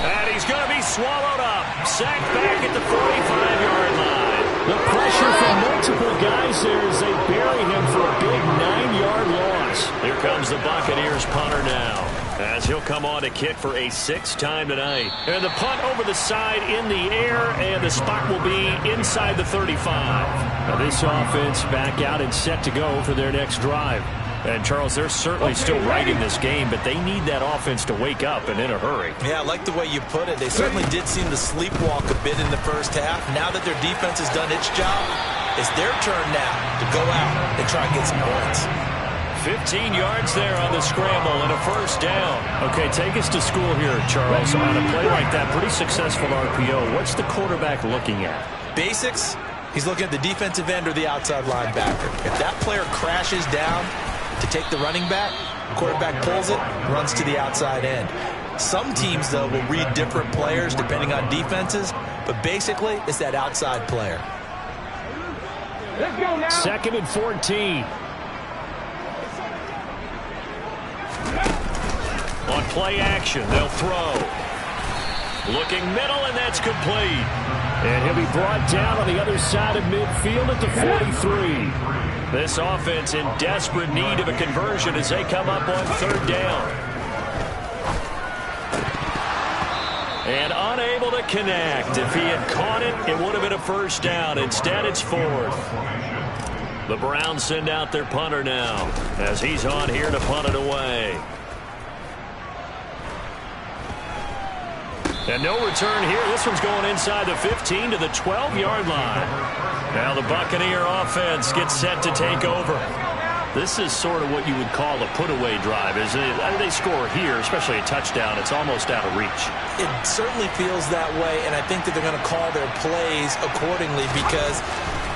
And he's going to be swallowed up. Sacked back at the 45-yard line. The pressure from multiple guys there as they bury him for a big 9-yard loss. Here comes the Buccaneers punter now, as he'll come on to kick for a 6th time tonight. And the punt over the side in the air, and the spot will be inside the 35. Now this offense back out and set to go for their next drive. And, Charles, they're certainly still right in this game, but they need that offense to wake up and in a hurry. Yeah, I like the way you put it. They certainly did seem to sleepwalk a bit in the first half. Now that their defense has done its job, it's their turn now to go out and try and get some points. 15 yards there on the scramble and a 1st down. Okay, take us to school here, Charles. On a play like that, pretty successful RPO. What's the quarterback looking at? Basics, he's looking at the defensive end or the outside linebacker. If that player crashes down to take the running back, quarterback pulls it, runs to the outside end. Some teams, though, will read different players depending on defenses, but basically it's that outside player. Let's go now. 2nd and 14. On play action, they'll throw. Looking middle, and that's complete. And he'll be brought down on the other side of midfield at the 43. This offense in desperate need of a conversion as they come up on 3rd down. And unable to connect. If he had caught it, it would have been a 1st down. Instead, it's 4th. The Browns send out their punter now as he's on here to punt it away. And no return here. This one's going inside the 15 to the 12-yard line. Now the Buccaneer offense gets set to take over. This is sort of what you would call a put-away drive, isn't it? They score here, especially a touchdown. It's almost out of reach. It certainly feels that way, and I think that they're going to call their plays accordingly, because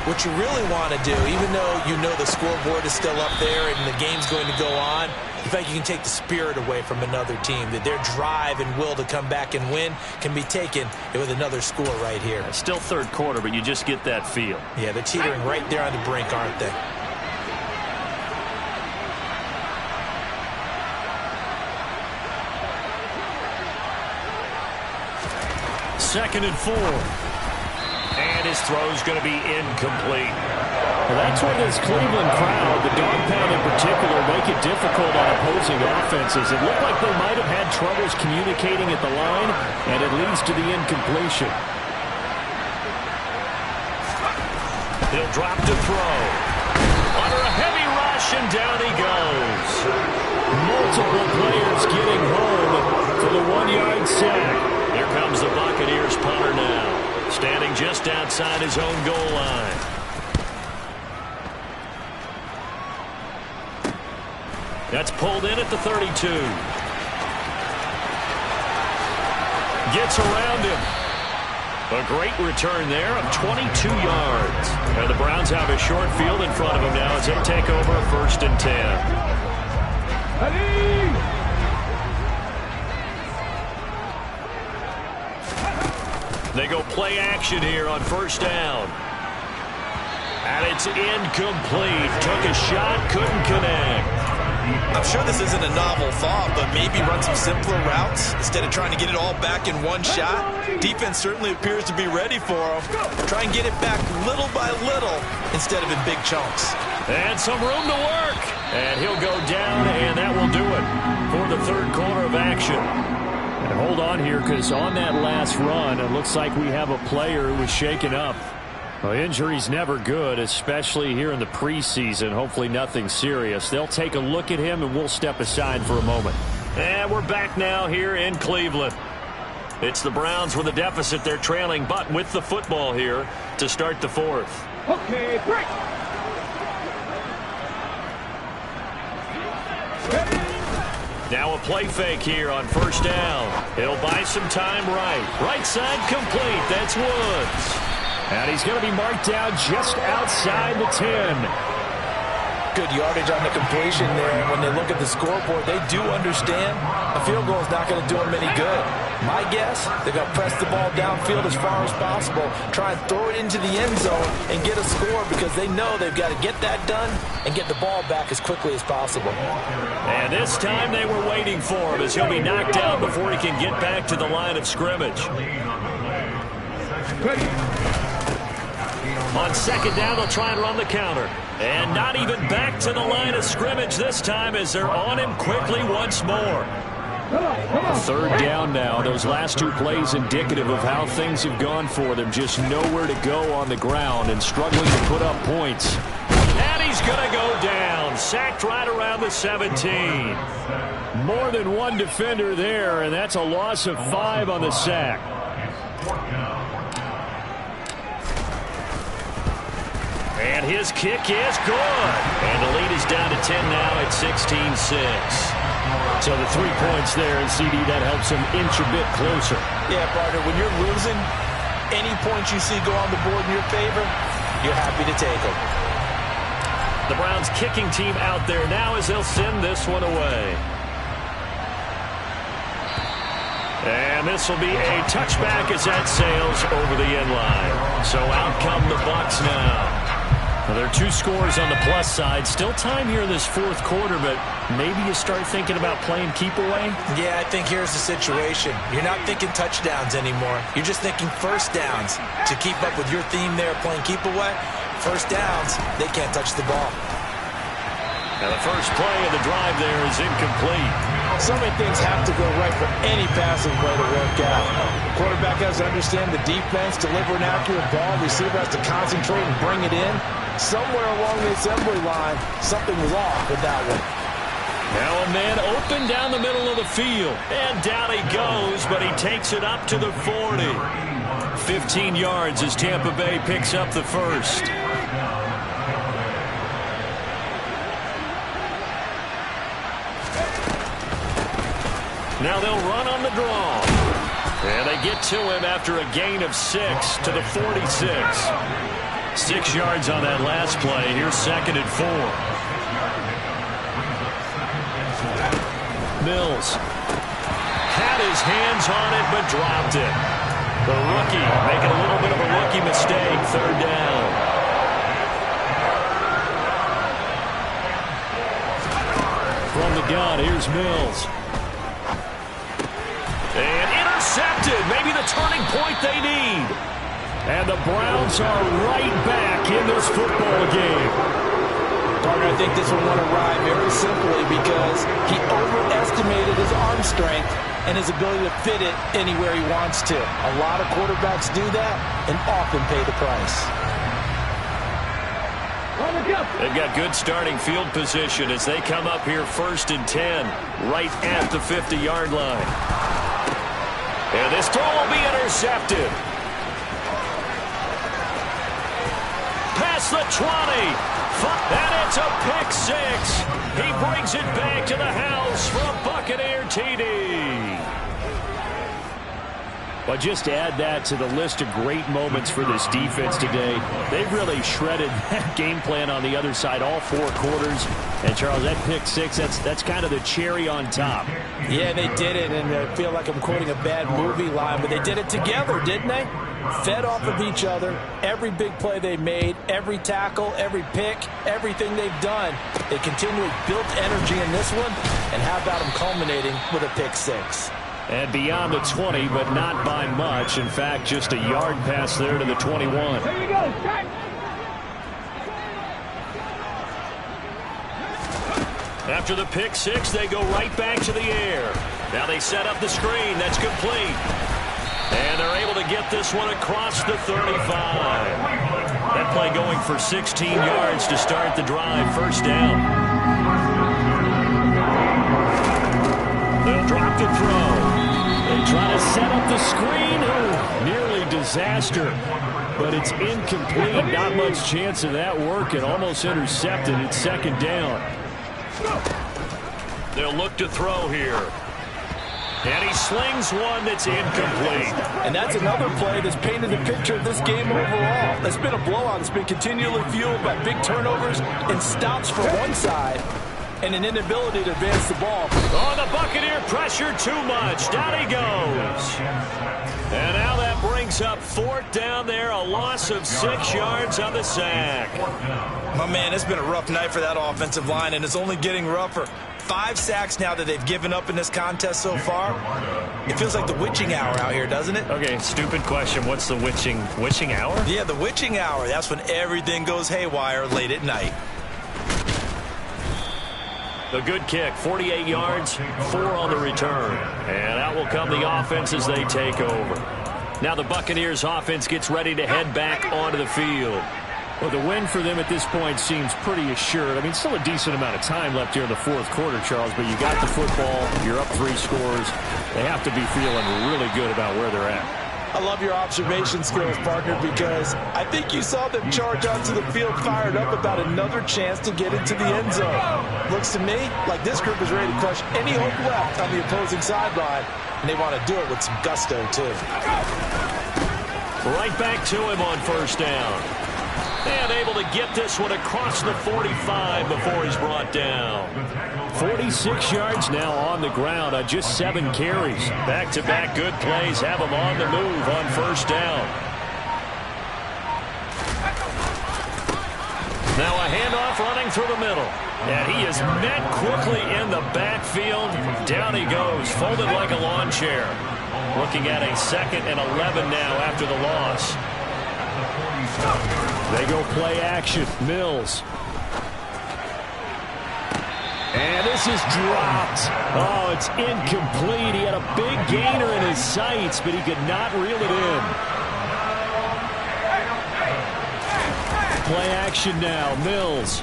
what you really want to do, even though you know the scoreboard is still up there and the game's going to go on, in fact, you can take the spirit away from another team, that their drive and will to come back and win can be taken with another score right here. Still third quarter, but you just get that feel. Yeah, they're teetering right there on the brink, aren't they? Second and 4. And his throw's going to be incomplete. Well, that's where this Cleveland crowd, the dog pound in particular, make it difficult on opposing offenses. It looked like they might have had troubles communicating at the line, and it leads to the incompletion. He'll drop to throw. Under a heavy rush, and down he goes. Multiple players getting home for the 1-yard sack. Here comes the Buccaneers punter now, standing just outside his own goal line. That's pulled in at the 32. Gets around him. A great return there of 22 yards. And the Browns have a short field in front of them now as they take over 1st and 10. They go play action here on 1st down. And it's incomplete. Took a shot, couldn't connect. I'm sure this isn't a novel thought, but maybe run some simpler routes instead of trying to get it all back in one shot. Defense certainly appears to be ready for him. Try and get it back little by little instead of in big chunks. And some room to work. And he'll go down, and that will do it for the 3rd quarter of action. And hold on here, because on that last run, it looks like we have a player who was shaken up. Well, injury's never good, especially here in the preseason. Hopefully nothing serious. They'll take a look at him, and we'll step aside for a moment. And we're back now here in Cleveland. It's the Browns with a deficit. They're trailing, but with the football here to start the 4th. Okay, break. Now a play fake here on 1st down. He'll buy some time right. Right side complete. That's Woods. And he's going to be marked down just outside the 10. Good yardage on the completion there. When they look at the scoreboard, they do understand a field goal is not going to do them any good. My guess, they're going to press the ball downfield as far as possible, try and throw it into the end zone and get a score, because they know they've got to get that done and get the ball back as quickly as possible. And this time they were waiting for him, as he'll be knocked down before he can get back to the line of scrimmage. On 2nd down, they'll try and run the counter. And not even back to the line of scrimmage this time, as they're on him quickly once more. 3rd down now. Those last 2 plays indicative of how things have gone for them. Just nowhere to go on the ground and struggling to put up points. And he's going to go down. Sacked right around the 17. More than one defender there, and that's a loss of 5 on the sack. And his kick is good. And the lead is down to 10 now at 16-6. So the 3 points there, and CD, that helps him inch a bit closer. Yeah, partner, when you're losing, any points you see go on the board in your favor, you're happy to take them. The Browns kicking team out there now as they'll send this one away. And this will be a touchback as that sails over the end line. So out come the Bucs now. Well, there are 2 scores on the plus side. Still time here in this 4th quarter, but maybe you start thinking about playing keep away? Yeah, I think here's the situation. You're not thinking touchdowns anymore. You're just thinking 1st downs. To keep up with your theme there, playing keep away, 1st downs, they can't touch the ball. And the first play of the drive there is incomplete. So many things have to go right for any passing play to work out. Quarterback has to understand the defense, deliver an accurate ball. Receiver has to concentrate and bring it in. Somewhere along the assembly line, something was off with that one. Now a man open down the middle of the field. And down he goes, but he takes it up to the 40. 15 yards as Tampa Bay picks up the first. Now they'll run on the draw. And they get to him after a gain of 6 to the 46. 6 yards on that last play. Here's 2nd and 4. Mills had his hands on it but dropped it. The rookie making a little bit of a rookie mistake. 3rd down. From the gun, here's Mills. And intercepted. Maybe the turning point they need. And the Browns are right back in this football game. Partner, I think this one went awry very simply because he overestimated his arm strength and his ability to fit it anywhere he wants to. A lot of quarterbacks do that and often pay the price. They've got good starting field position as they come up here 1st and 10, right at the 50-yard line. And this throw will be intercepted. Past the 20. And it's a pick 6. He brings it back to the house for a Buccaneer TD. But just add that to the list of great moments for this defense today. They've really shredded that game plan on the other side all 4 quarters. And, Charles, that pick 6, that's kind of the cherry on top. Yeah, they did it, and I feel like I'm quoting a bad movie line, but they did it together, didn't they? Fed off of each other. Every big play they made, every tackle, every pick, everything they've done. They continually built energy in this one, and how about them culminating with a pick 6? And beyond the 20, but not by much. In fact, just a yard pass there to the 21. There you go, Jack. After the pick 6, they go right back to the air. Now they set up the screen. That's complete. And they're able to get this one across the 35. That play going for 16 yards to start the drive. 1st down. They'll drop the throw. They try to set up the screen. Oh, nearly disaster. But it's incomplete. Not much chance of that working. Almost intercepted. It's 2nd down. They'll look to throw here. And he slings one that's incomplete. And that's another play that's painted the picture of this game overall. It's been a blowout. It's been continually fueled by big turnovers and stops from one side and an inability to advance the ball. Oh, the Buccaneer pressure too much. Down he goes. And now that brings up 4th down there. A loss of 6 yards on the sack. My man, it's been a rough night for that offensive line, and it's only getting rougher. 5 sacks now that they've given up in this contest so far. It feels like the witching hour out here, doesn't it? Okay, stupid question. What's the witching hour? Yeah, the witching hour. That's when everything goes haywire late at night. A good kick, 48 yards, 4 on the return. And out will come the offense as they take over. Now the Buccaneers offense gets ready to head back onto the field. Well, the win for them at this point seems pretty assured. I mean, still a decent amount of time left here in the 4th quarter, Charles, but you got the football, you're up 3 scores. They have to be feeling really good about where they're at. I love your observation skills, partner, because I think you saw them charge onto the field fired up about another chance to get into the end zone. Looks to me like this group is ready to crush any hope left on the opposing sideline, and they want to do it with some gusto, too. Right back to him on 1st down. And able to get this one across the 45 before he's brought down. 46 yards now on the ground on just 7 carries. Back-to-back good plays have him on the move on 1st down. Now a handoff running through the middle. And he is met quickly in the backfield. Down he goes, folded like a lawn chair. Looking at a 2nd and 11 now after the loss. They go play action. Mills. And this is dropped. Oh, it's incomplete. He had a big gainer in his sights, but he could not reel it in. Play action now. Mills.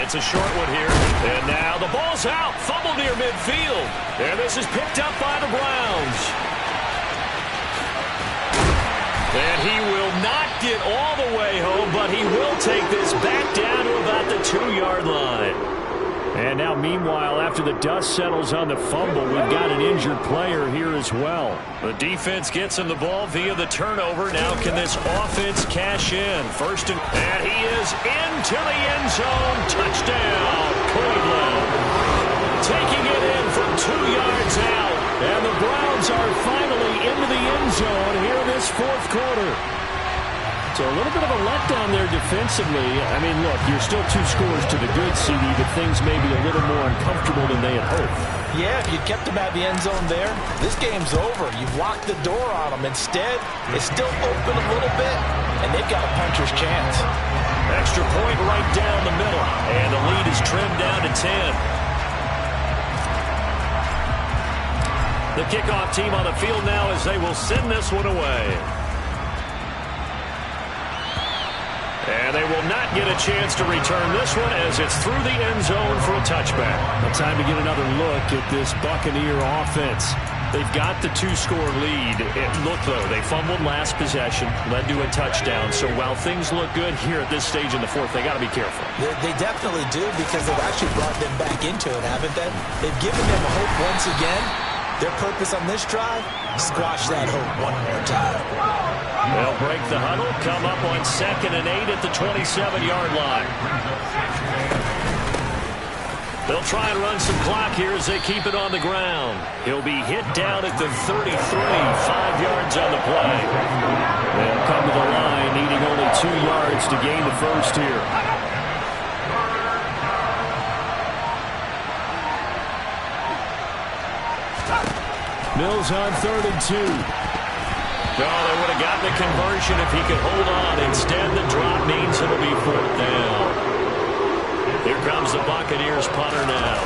It's a short one here. And now the ball's out. Fumble near midfield. And this is picked up by the Browns. And he will not get all the way home, but he will take this back down to about the 2-yard line. And now, meanwhile, after the dust settles on the fumble, we've got an injured player here as well. The defense gets him the ball via the turnover. Now can this offense cash in? First and he is into the end zone. Touchdown, Cleveland. Taking it in from 2 yards out. And the Browns are finally into the end zone here in this fourth quarter. So a little bit of a letdown there defensively. I mean, look, you're still 2 scores to the good, CD, but things may be a little more uncomfortable than they had hoped. Yeah, if you kept them at the end zone there, this game's over. You've locked the door on them. Instead, it's still open a little bit, and they've got a puncher's chance. Extra point right down the middle, and the lead is trimmed down to 10. The kickoff team on the field now as they will send this one away. And they will not get a chance to return this one as it's through the end zone for a touchback. Well, time to get another look at this Buccaneer offense. They've got the 2-score lead. Look, though, they fumbled last possession, led to a touchdown. So while things look good here at this stage in the fourth, they got to be careful. They definitely do, because they've actually brought them back into it, haven't they? They've given them hope once again. Their purpose on this drive, squash that hope one more time. They'll break the huddle, come up on 2nd and 8 at the 27-yard line. They'll try and run some clock here as they keep it on the ground. He'll be hit down at the 33, 5 yards on the play. They'll come to the line, needing only 2 yards to gain the first here. Mills on 3rd and 2. Oh, they would have gotten the conversion if he could hold on. Instead, the drop means it'll be 4th down. Here comes the Buccaneers punter now,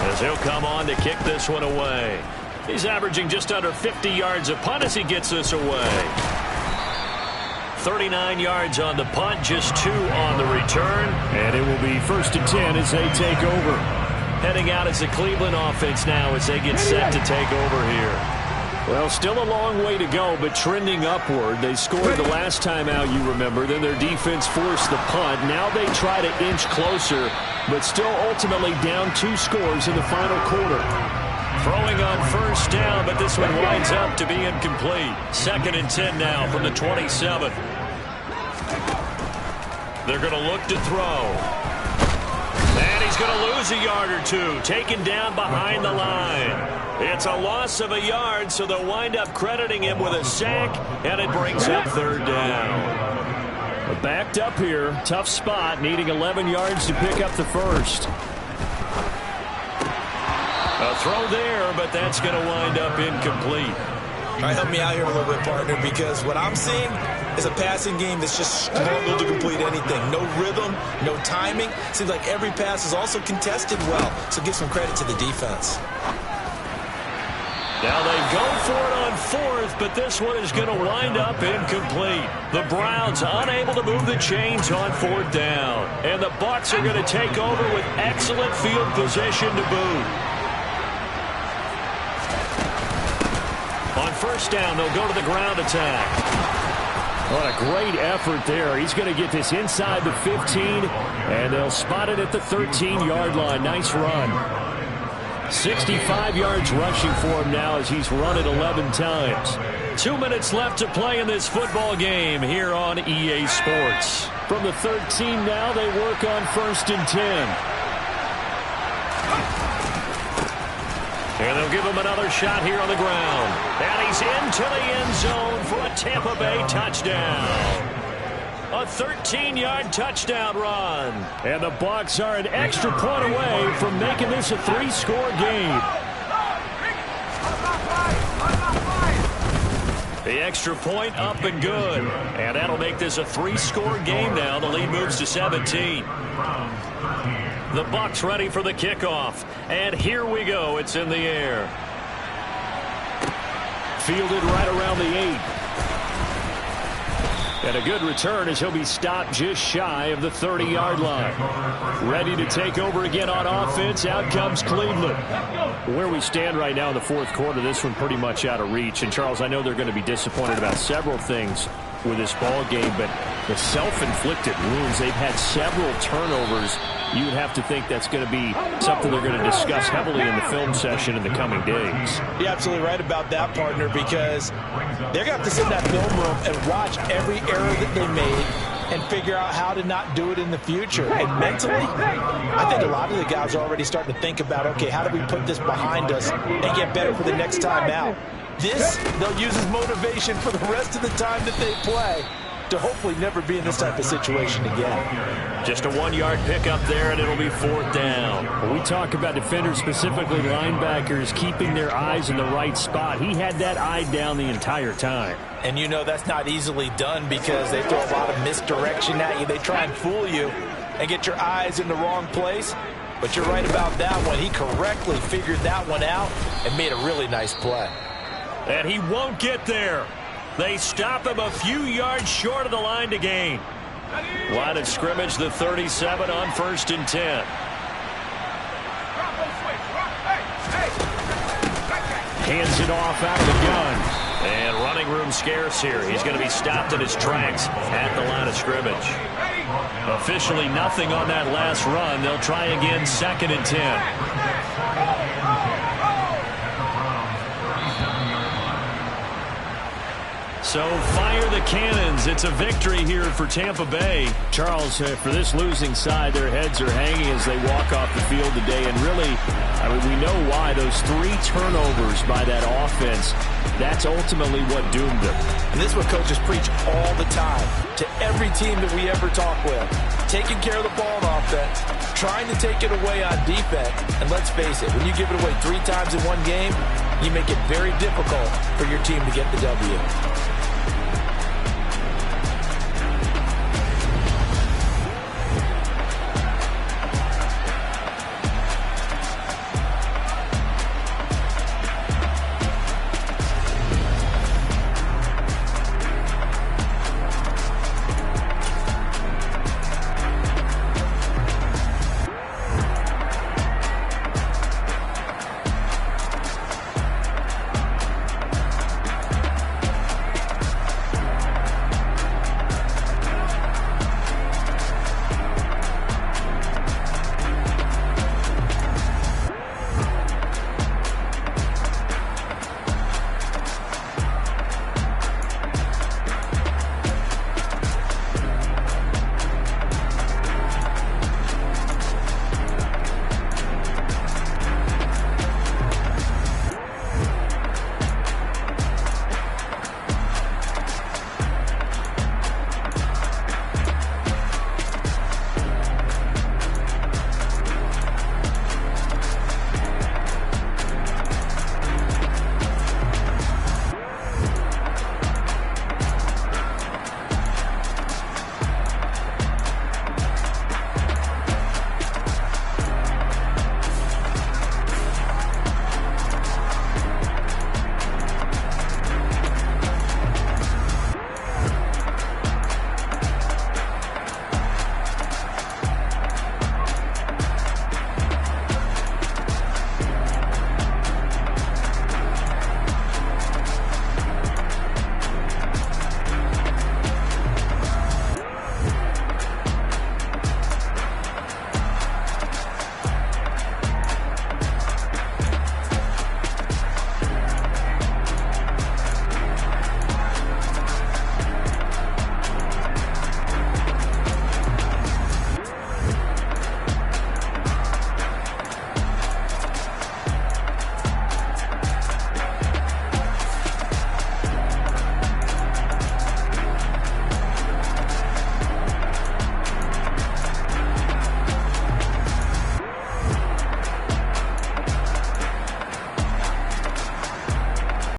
as he'll come on to kick this one away. He's averaging just under 50 yards a punt as he gets this away. 39 yards on the punt, just 2 on the return. And it will be 1st and 10 as they take over. Heading out as the Cleveland offense now as they get set to take over here. Well, still a long way to go, but trending upward. They scored the last time out, you remember. Then their defense forced the punt. Now they try to inch closer, but still ultimately down 2 scores in the final quarter. Throwing on 1st down, but this one winds up to be incomplete. 2nd and 10 now from the 27. They're going to look to throw. And he's going to lose a yard or 2, taken down behind the line. It's a loss of a yard, so they'll wind up crediting him with a sack, and it brings up 3rd down. Backed up here, tough spot, needing 11 yards to pick up the first. A throw there, but that's going to wind up incomplete. All right, help me out here a little bit, partner, because what I'm seeing is a passing game that's just struggled to complete anything. No rhythm, no timing. Seems like every pass is also contested well, so give some credit to the defense. Now they go for it on 4th, but this one is going to wind up incomplete. The Browns unable to move the chains on 4th down. And the Bucs are going to take over with excellent field position to boot. On 1st down, they'll go to the ground attack. What a great effort there. He's going to get this inside the 15, and they'll spot it at the 13-yard line. Nice run. 65 yards rushing for him now as he's run it 11 times. 2 minutes left to play in this football game here on EA Sports. From the 13 now, they work on 1st and 10. And they'll give him another shot here on the ground. And he's into the end zone for a Tampa Bay touchdown. A 13-yard touchdown run. And the Bucs are an extra point away from making this a 3-score game. The extra point up and good. And that'll make this a 3-score game now. The lead moves to 17. The Bucs ready for the kickoff. And here we go. It's in the air. Fielded right around the 8. And a good return as he'll be stopped just shy of the 30-yard line. Ready to take over again on offense. Out comes Cleveland. Where we stand right now in the fourth quarter, this one pretty much out of reach. And, Charles, I know they're going to be disappointed about several things with this ball game, but the self-inflicted wounds, they've had several turnovers. You would have to think that's going to be something they're going to discuss heavily in the film session in the coming days. You're absolutely right about that, partner, because they're going to have to sit in that film room and watch every error that they made and figure out how to not do it in the future. And mentally, I think a lot of the guys are already starting to think about, okay, how do we put this behind us and get better for the next time out? This, they'll use as motivation for the rest of the time that they play to hopefully never be in this type of situation again. Just a 1-yard pickup there, and it'll be 4th down. When we talk about defenders, specifically linebackers, keeping their eyes in the right spot, he had that eye down the entire time. And you know that's not easily done because they throw a lot of misdirection at you. They try and fool you and get your eyes in the wrong place. But you're right about that one. He correctly figured that one out and made a really nice play. And he won't get there. They stop him a few yards short of the line to gain. Line of scrimmage, the 37 on 1st and 10. Hands it off out of the gun. And running room scarce here. He's going to be stopped in his tracks at the line of scrimmage. Officially nothing on that last run. They'll try again, 2nd and 10. So fire the cannons. It's a victory here for Tampa Bay. Charles, for this losing side, their heads are hanging as they walk off the field today. And really, I mean, we know why. Those 3 turnovers by that offense, that's ultimately what doomed them. And this is what coaches preach all the time to every team that we ever talk with. Taking care of the ball on offense, trying to take it away on defense. And let's face it, when you give it away 3 times in one game, you make it very difficult for your team to get the W.